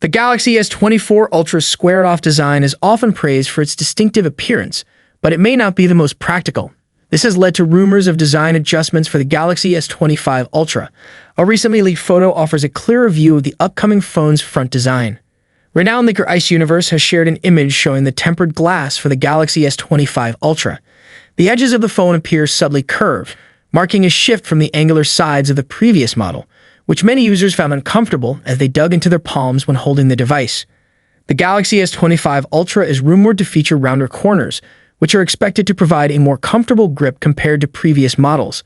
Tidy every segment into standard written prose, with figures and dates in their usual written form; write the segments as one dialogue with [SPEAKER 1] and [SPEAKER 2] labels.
[SPEAKER 1] The Galaxy S24 Ultra's squared-off design is often praised for its distinctive appearance, but it may not be the most practical. This has led to rumors of design adjustments for the Galaxy S25 Ultra. A recently leaked photo offers a clearer view of the upcoming phone's front design. Renowned leaker Ice Universe has shared an image showing the tempered glass for the Galaxy S25 Ultra. The edges of the phone appear subtly curved, marking a shift from the angular sides of the previous model, which many users found uncomfortable as they dug into their palms when holding the device. The Galaxy S25 Ultra is rumored to feature rounder corners, which are expected to provide a more comfortable grip compared to previous models.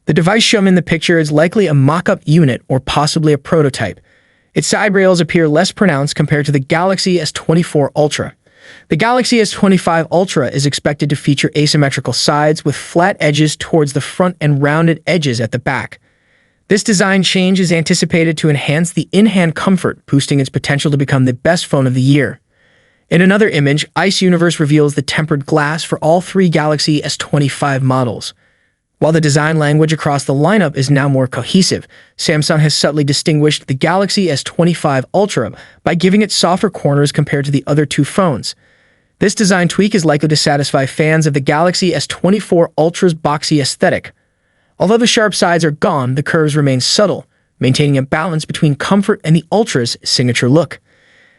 [SPEAKER 1] The device shown in the picture is likely a mock-up unit or possibly a prototype. Its side rails appear less pronounced compared to the Galaxy S24 Ultra. The Galaxy S25 Ultra is expected to feature asymmetrical sides with flat edges towards the front and rounded edges at the back. This design change is anticipated to enhance the in-hand comfort, boosting its potential to become the best phone of the year. In another image, Ice Universe reveals the tempered glass for all three Galaxy S25 models. While the design language across the lineup is now more cohesive, Samsung has subtly distinguished the Galaxy S25 Ultra by giving it softer corners compared to the other two phones. This design tweak is likely to satisfy fans of the Galaxy S24 Ultra's boxy aesthetic. Although the sharp sides are gone, the curves remain subtle, maintaining a balance between comfort and the Ultra's signature look.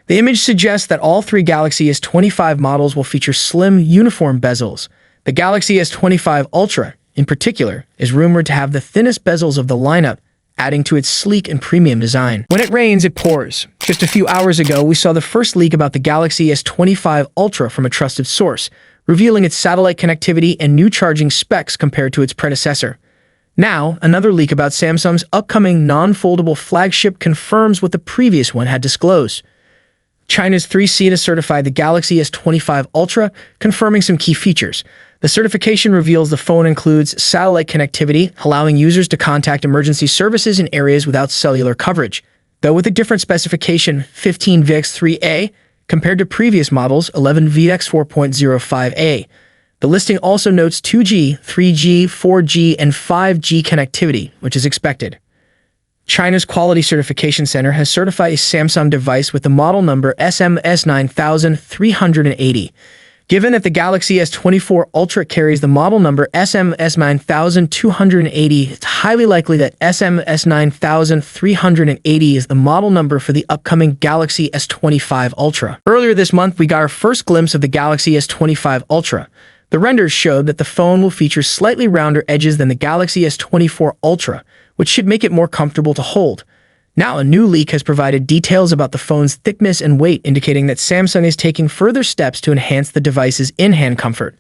[SPEAKER 1] The image suggests that all three Galaxy S25 models will feature slim, uniform bezels. The Galaxy S25 Ultra, in particular, is rumored to have the thinnest bezels of the lineup, adding to its sleek and premium design. When it rains, it pours. Just a few hours ago, we saw the first leak about the Galaxy S25 Ultra from a trusted source, revealing its satellite connectivity and new charging specs compared to its predecessor. Now, another leak about Samsung's upcoming non-foldable flagship confirms what the previous one had disclosed. China's 3C has certified the Galaxy S25 Ultra, confirming some key features. The certification reveals the phone includes satellite connectivity, allowing users to contact emergency services in areas without cellular coverage, though with a different specification, 15VX3A, compared to previous models, 11VX4.05A. The listing also notes 2G, 3G, 4G, and 5G connectivity, which is expected. China's Quality Certification Center has certified a Samsung device with the model number SMS9380. Given that the Galaxy S24 Ultra carries the model number SMS9280, it's highly likely that SMS9380 is the model number for the upcoming Galaxy S25 Ultra. Earlier this month, we got our first glimpse of the Galaxy S25 Ultra. The renders showed that the phone will feature slightly rounder edges than the Galaxy S24 Ultra, which should make it more comfortable to hold. Now, a new leak has provided details about the phone's thickness and weight, indicating that Samsung is taking further steps to enhance the device's in-hand comfort.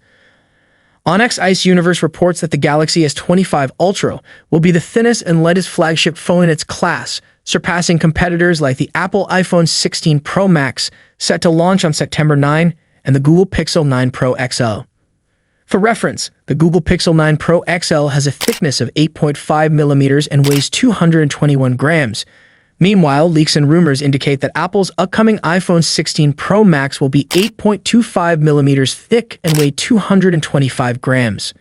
[SPEAKER 1] Onyx Ice Universe reports that the Galaxy S25 Ultra will be the thinnest and lightest flagship phone in its class, surpassing competitors like the Apple iPhone 16 Pro Max, set to launch on September 9, and the Google Pixel 9 Pro XL. For reference, the Google Pixel 9 Pro XL has a thickness of 8.5 millimeters and weighs 221 grams. Meanwhile, leaks and rumors indicate that Apple's upcoming iPhone 16 Pro Max will be 8.25 millimeters thick and weigh 225 grams.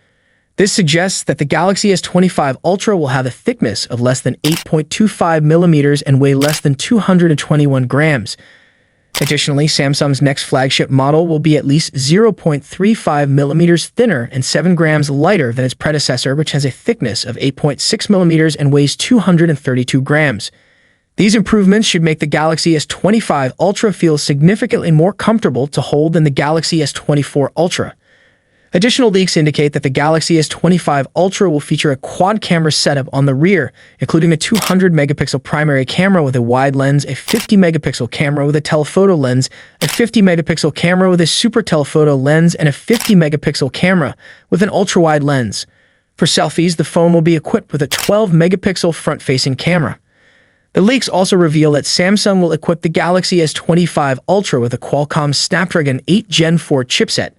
[SPEAKER 1] This suggests that the Galaxy S25 Ultra will have a thickness of less than 8.25 millimeters and weigh less than 221 grams. Additionally, Samsung's next flagship model will be at least 0.35 millimeters thinner and 7 grams lighter than its predecessor, which has a thickness of 8.6 millimeters and weighs 232 grams. These improvements should make the Galaxy S25 Ultra feel significantly more comfortable to hold than the Galaxy S24 Ultra. Additional leaks indicate that the Galaxy S25 Ultra will feature a quad-camera setup on the rear, including a 200-megapixel primary camera with a wide lens, a 50-megapixel camera with a telephoto lens, a 50-megapixel camera with a super telephoto lens, and a 50-megapixel camera with an ultra-wide lens. For selfies, the phone will be equipped with a 12-megapixel front-facing camera. The leaks also reveal that Samsung will equip the Galaxy S25 Ultra with a Qualcomm Snapdragon 8 Gen 4 chipset.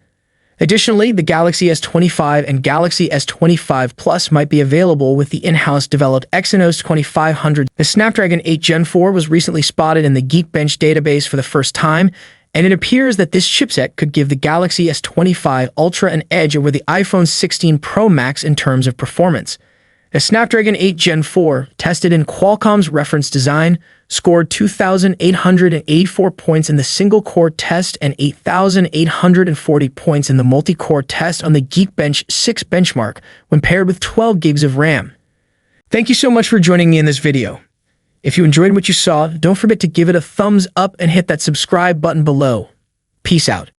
[SPEAKER 1] Additionally, the Galaxy S25 and Galaxy S25 Plus might be available with the in-house developed Exynos 2500. The Snapdragon 8 Gen 4 was recently spotted in the Geekbench database for the first time, and it appears that this chipset could give the Galaxy S25 Ultra an edge over the iPhone 16 Pro Max in terms of performance. A Snapdragon 8 Gen 4, tested in Qualcomm's reference design, scored 2,884 points in the single-core test and 8,840 points in the multi-core test on the Geekbench 6 benchmark when paired with 12 gigs of RAM. Thank you so much for joining me in this video. If you enjoyed what you saw, don't forget to give it a thumbs up and hit that subscribe button below. Peace out.